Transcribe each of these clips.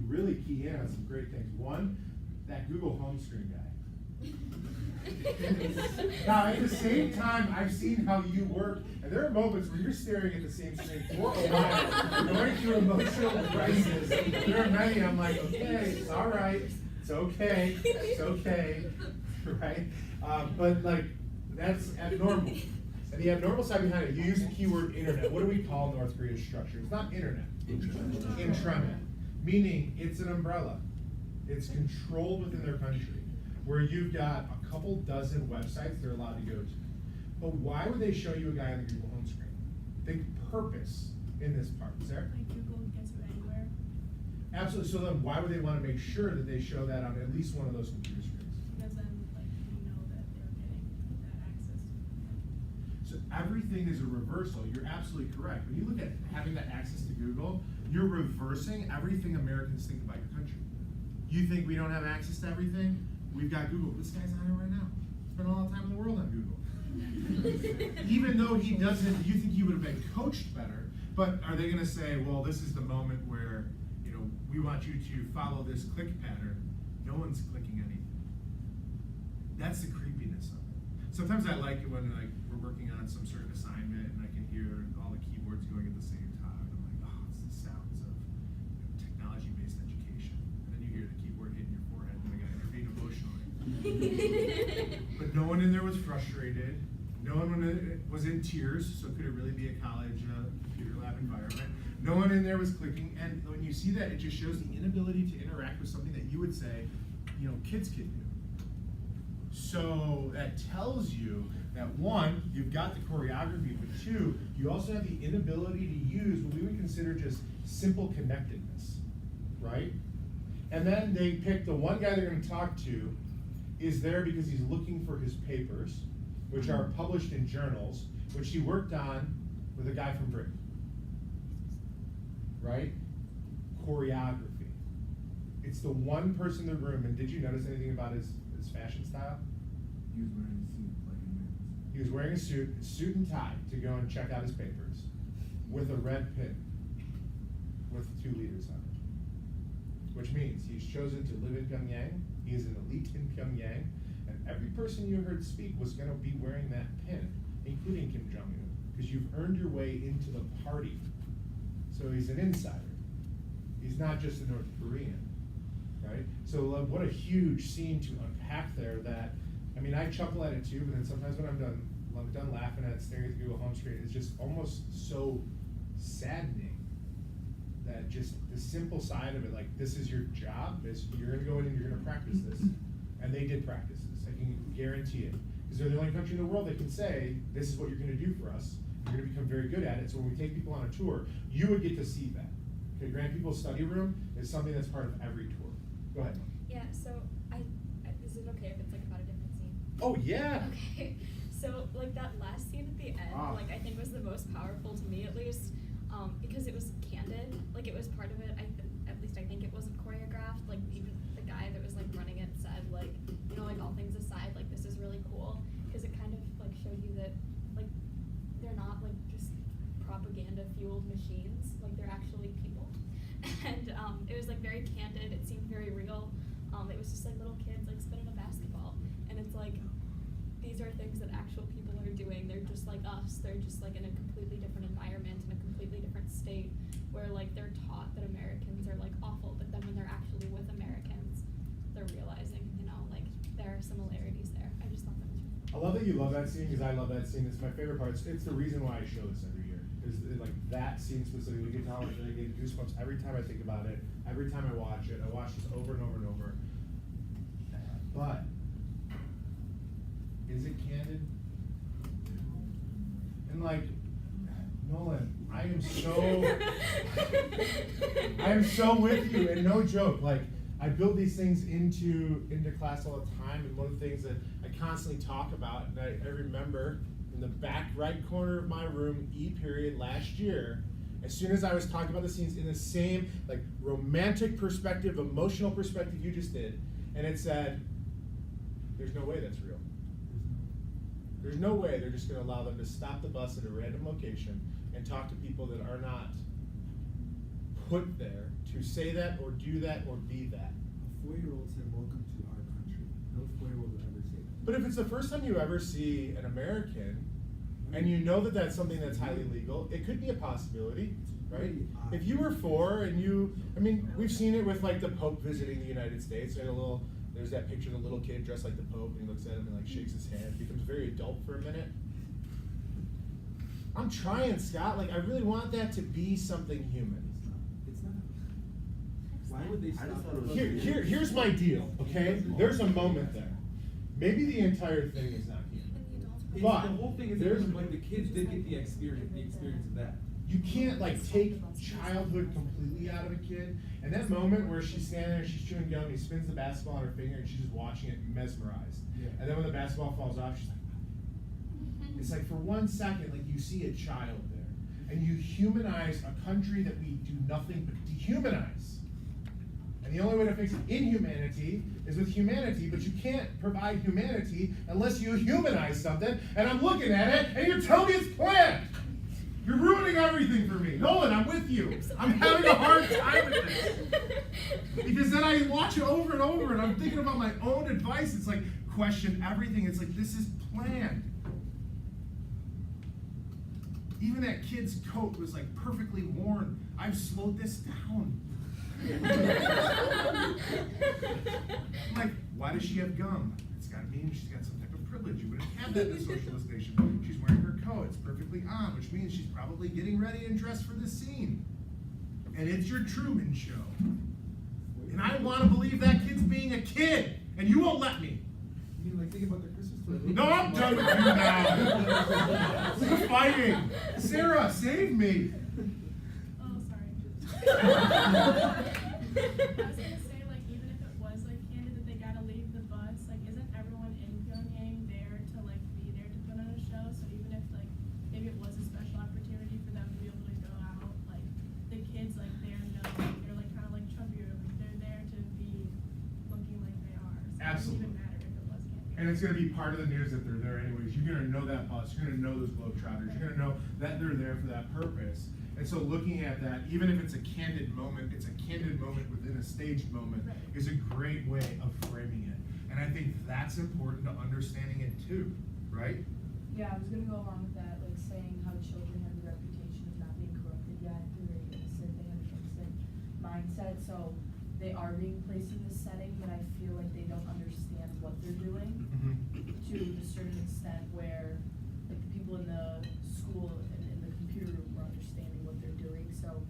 really key in on some great things. One, that Google home screen guy. Now, at the same time, I've seen how you work, and there are moments where you're staring at the same screen for a while, going through emotional crisis. There are many, I'm like, okay, it's all right, it's okay, right? But like, that's abnormal. And the abnormal side behind it, you use the keyword internet. What do we call North Korea's structure? It's not internet. Intranet. Meaning, it's an umbrella. It's controlled within their country, where you've got a couple dozen websites they're allowed to go to. But why would they show you a guy on the Google home screen? Think purpose in this part. Sarah? Like Google gets you anywhere. Absolutely. So then why would they want to make sure that they show that on at least one of those computer screens? Because then, like, you know that they're getting that access to it. So everything is a reversal. You're absolutely correct. When you look at having that access to Google, you're reversing everything Americans think about your country. You think we don't have access to everything? We've got Google. This guy's on it right now. Spent all the time in the world on Google. Even though he doesn't, you think he would have been coached better, but are they going to say, well, this is the moment where, you know, we want you to follow this click pattern? No one's clicking anything. That's the creepiness of it. Sometimes I like it when like we're working on some certain assignment and I can hear all the keyboards going at the same time. I'm like, oh, it's the sounds of technology-based education. And then you hear the keyboard hitting your forehead, and I got to intervene emotionally. But no one in there was frustrated. No one was in tears, so could it really be a college computer lab environment? No one in there was clicking, and when you see that, it just shows the inability to interact with something that you would say, you know, kids can do. So that tells you that one, you've got the choreography, but two, you also have the inability to use what we would consider just simple connectedness, right? And then they pick the one guy they're going to talk to is there because he's looking for his papers, which are published in journals, which he worked on with a guy from Britain, right? Choreography. It's the one person in the room, and did you notice anything about his fashion style? He was wearing a suit like a man. He was wearing a suit and tie to go and check out his papers with a red pin with 2 leaders on it. Which means he's chosen to live in Pyongyang, he is an elite in Pyongyang, and every person you heard speak was going to be wearing that pin, including Kim Jong-un, because you've earned your way into the party. So he's an insider. He's not just a North Korean, right? So what a huge scene to unpack there that, I mean, I chuckle at it too, but then sometimes when I'm done laughing at it, staring at the Google home screen, it's just almost so saddening that just the simple side of it, like this is your job, you're gonna go in and you're gonna practice this. And they did practice this, I can guarantee it. Because they're the only country in the world that can say, this is what you're gonna do for us. You're gonna become very good at it, so when we take people on a tour, you would get to see that. Okay, Grand People's Study Room is something that's part of every tour. Go ahead. Yeah, so is it okay if it's like about a different scene? Oh yeah! Okay, so like that last scene at the end, like I think was the most powerful to me at least, because it was candid. Like it was part of it. At least I think it wasn't choreographed. Like even the guy that was like running it said like, you know, like all things aside, like this is really cool because it kind of like showed you that like they're not like just propaganda fueled machines. Like they're actually people, and it was like very candid. It seemed very real. It was just like little kids like spinning a basketball, and it's like these are things that actual people are doing. They're just like us. They're just like in a completely different environment, in a completely different state, where like they're taught that Americans are like awful, but then when they're actually with Americans, they're realizing, you know, like there are similarities there. I just thought that was really I cool. love that you love that scene because I love that scene. It's my favorite part. It's the reason why I show this every year. Is like that scene specifically. You can tell I get goosebumps every time I think about it. Every time I watch it, I watch this over and over and over. But is it candid? And like Nolan, I am so with you, and no joke. Like I build these things into class all the time, and one of the things that I constantly talk about, and I remember in the back right corner of my room, E-period last year, as soon as I was talking about the scenes in the same like romantic perspective, emotional perspective you just did, and it said, there's no way that's real. There's no way they're just going to allow them to stop the bus at a random location and talk to people that are not put there to say that or do that or be that. A 4-year-old said, "Welcome to our country." No 4-year-old would ever say that. But if it's the first time you ever see an American, and you know that that's something that's highly legal, it could be a possibility, right? If you were 4 and we've seen it with like the Pope visiting the United States. There's that picture of the little kid dressed like the Pope, and he looks at him and like shakes his hand, becomes very adult for a minute. I'm trying, Scott. Like, I really want that to be something human. It's not. Why would they I just stop? thought it was- Here's my deal, okay? There's a moment there. Maybe the entire thing is not human. It's, But the whole thing is there's- like the kids did get the experience of that. You can't like take childhood completely out of a kid. And that moment where she's standing there, she's chewing gum, and he spins the basketball on her finger, and she's just watching it mesmerized. Yeah. And then when the basketball falls off, she's like, it's like for 1 second, like you see a child there, and you humanize a country that we do nothing but dehumanize. And the only way to fix inhumanity is with humanity, but you can't provide humanity unless you humanize something. And I'm looking at it, and you're telling me it's planned. You're ruining everything for me. Nolan, I'm with you. I'm having a hard time with this. Because then I watch it over and over, and I'm thinking about my own advice. It's like, question everything. It's like, this is planned. Even that kid's coat was like perfectly worn. I've slowed this down. I'm like, why does she have gum? It's got to mean she's got some type of privilege. You wouldn't have that in a socialist nation. She's wearing her coat. It's perfectly on, which means she's probably getting ready and dressed for the scene. And it's your Truman Show. And I want to believe that kid's being a kid, and you won't let me. You mean like think about the Christmas story? No, I'm done with you now. We're fighting. Sarah, save me. Oh, sorry. I was gonna say, like, even if it was like candid that they gotta leave the bus, like, isn't everyone in Pyongyang there to like be there to put on a show? So even if like maybe it was a special opportunity for them to be able to go out, like the kids like there know they're like kind of like chubby, or like they're there to be looking like they are. So Absolutely. It wouldn't even matter if it was candid. And it's going to be part of the news that they're there anyways. You're going to know that bus. You're going to know those Globetrotters. You're going to know that they're there for that purpose. And so looking at that, even if it's a candid moment, it's a candid moment within a staged moment, Right. is a great way of framing it. And I think that's important to understanding it too, right? Yeah, I was gonna go along with that, like saying how children have the reputation of not being corrupted yet, they're very innocent, they have an innocent mindset, so they are being placed in this setting, but I feel like they don't understand what they're doing to a certain extent where, like, the people in the school and in the computer room are understanding what they're doing, so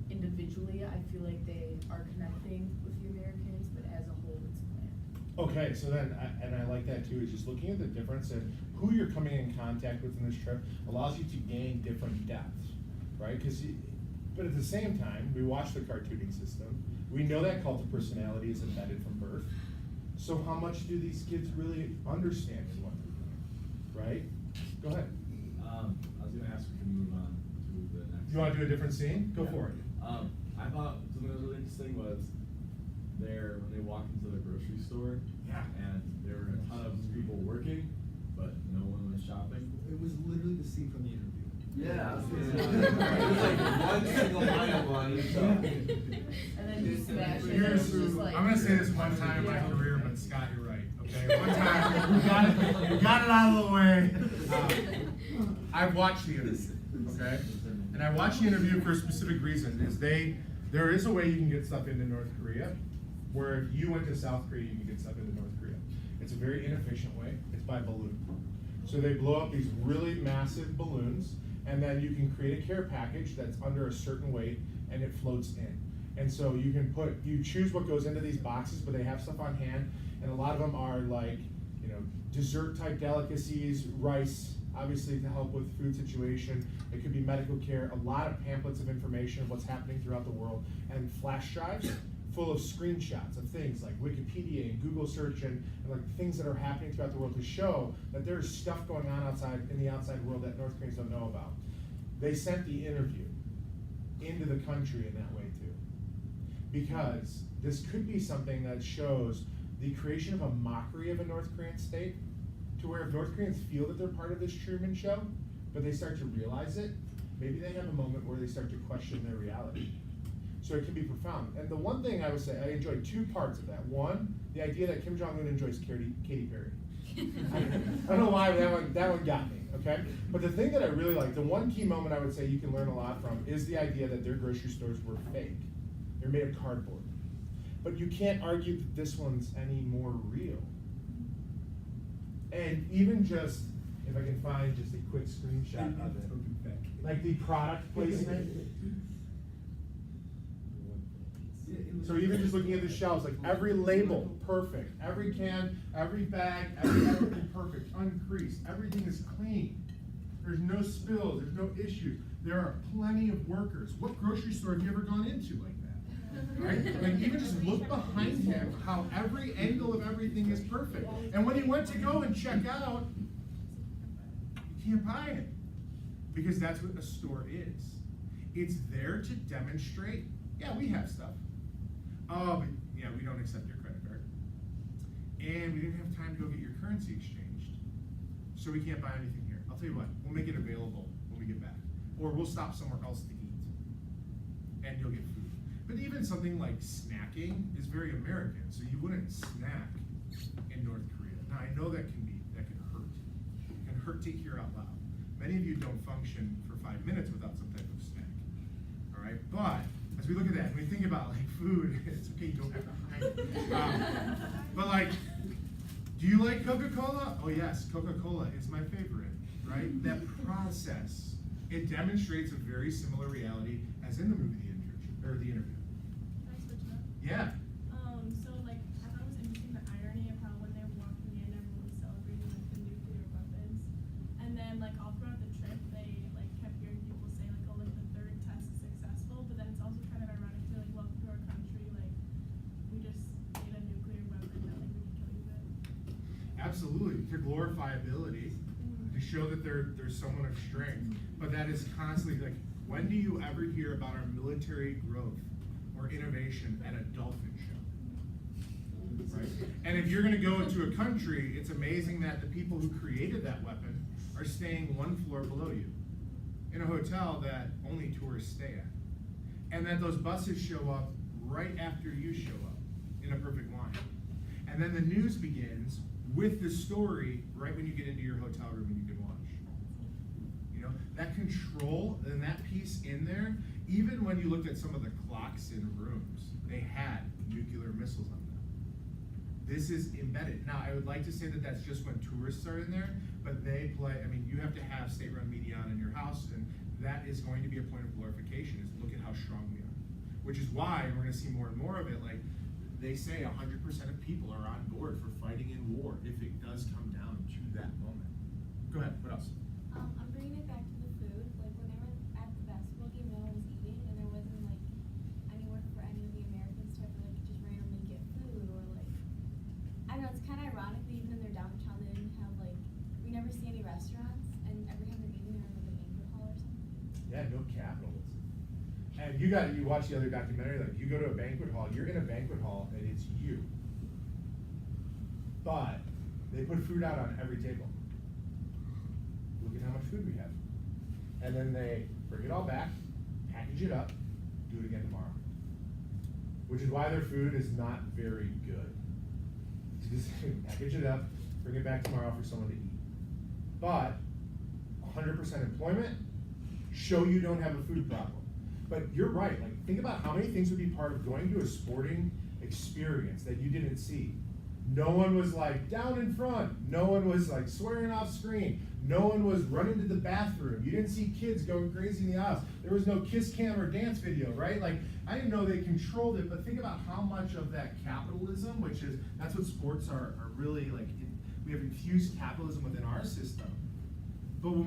individually, I feel like they are connecting with the Americans, but as a whole, it's planned. Okay, so then, and I like that too, is just looking at the difference in who you're coming in contact with in this trip allows you to gain different depths, right? But at the same time, we watch the cartooning system. We know that cult of personality is embedded from birth. So how much do these kids really understand in what they're doing, right? Go ahead. I was gonna ask if we can move on to the next. You want to do a different scene? Go Yeah. for it. I thought something that was really interesting was there when they walked into the grocery store. Yeah. And there were a ton of people working, but no one was shopping. It was literally the scene from the interview. Yeah. It was like one single line of one. So. And then you smash it, and Here's it's just who, like. I'm gonna say this one time in my career, but Scott, you're right, okay? One time, we got it out of the way. I've watched the interview, okay? And I watched the interview for a specific reason, there is a way you can get stuff into North Korea, where if you went to South Korea, you can get stuff into North Korea. It's a very inefficient way, it's by balloon. So they blow up these really massive balloons, and then you can create a care package that's under a certain weight, and it floats in. And so you choose what goes into these boxes, but they have stuff on hand, and a lot of them are like, dessert type delicacies, rice, obviously to help with food situation. It could be medical care, a lot of pamphlets of information of what's happening throughout the world, and flash drives full of screenshots of things like Wikipedia and Google search and like things that are happening throughout the world to show that there's stuff going on in the outside world that North Koreans don't know about. They sent the interview into the country in that way too. Because this could be something that shows the creation of a mockery of a North Korean state, to where if North Koreans feel that they're part of this Truman Show, but they start to realize it, maybe they have a moment where they start to question their reality. So it can be profound. And the one thing I would say, I enjoyed two parts of that. One, the idea that Kim Jong-un enjoys Katy Perry. I don't know why that one got me, okay? But the thing that I really like, the one key moment I would say you can learn a lot from is the idea that their grocery stores were fake. They're made of cardboard. But you can't argue that this one's any more real. And even just, if I can find just a quick screenshot of it, like the product placement. So even just looking at the shelves, like every label, perfect. Every can, every bag, everything perfect, uncreased. Everything is clean. There's no spills, there's no issues. There are plenty of workers. What grocery store have you ever gone into like that? Right? Like even just look behind him, how every angle of everything is perfect. And when he went to go and check out, you can't buy it. Because that's what a store is. It's there to demonstrate, yeah, we have stuff. Oh, but yeah, we don't accept your credit card. And we didn't have time to go get your currency exchanged. So we can't buy anything here. I'll tell you what, we'll make it available when we get back. Or we'll stop somewhere else to eat. And you'll get food. But even something like snacking is very American. So you wouldn't snack in North Korea. Now I know that can hurt. It can hurt to hear out loud. Many of you don't function for 5 minutes without some type of snack. All right, but as we look at that, and we think about like food, it's okay, you don't have to hide it. But like, do you like Coca-Cola? Oh yes, Coca-Cola is my favorite, right? That process, it demonstrates a very similar reality as in the movie The Interview. Can I switch it up? Yeah. So like, I thought it was interesting the irony of how when they were walking in, everyone was celebrating like the nuclear weapons, and then like all throughout the trip, they like kept hearing people say like, oh, like the third test is successful, but then it's also kind of ironic to like, welcome to our country, like we just made a nuclear weapon that like we can kill you with. Absolutely, to glorify ability, to show that there's someone of strength. But that is constantly like, when do you ever hear about our military growth or innovation at a dolphin show? Right? And if you're going to go into a country, it's amazing that the people who created that weapon are staying one floor below you in a hotel that only tourists stay at. And that those buses show up right after you show up in a perfect line. And then the news begins with the story right when you get into your hotel room and you can watch. You know, that control and that piece in there, even when you looked at some of the clocks in rooms, they had nuclear missiles on them. This is embedded. Now, I would like to say that that's just when tourists are in there, but they play, I mean, you have to have state-run media on in your house, and that is going to be a point of glorification, is look at how strong we are. Which is why, and we're gonna see more and more of it, like, they say 100% of people are on board for fighting in war if it does come down to that moment. Go ahead, what else? I'm bringing it back to the food. Like when they were at the basketball game, no one was eating, and there wasn't like anywhere for any of the Americans to ever like just randomly get food or like. I don't know. It's kind of ironic that even in their downtown they didn't have like we never see any restaurants, and every time they're eating they're in like a banquet hall or something. Yeah, no capitalism. And you watch the other documentary, like you go to a banquet hall, you're in a banquet hall and it's you. But they put food out on every table. Look at how much food we have. And then they bring it all back, package it up, do it again tomorrow. Which is why their food is not very good. Just package it up, bring it back tomorrow for someone to eat. But 100% employment, show you don't have a food problem. But you're right, like think about how many things would be part of going to a sporting experience that you didn't see. No one was like down in front. No one was like swearing off screen. No one was running to the bathroom. You didn't see kids going crazy in the aisles. There was no kiss cam or dance video, right? Like I didn't know they controlled it, but think about how much of that capitalism, which is, that's what sports are really like, we have infused capitalism within our system. But when we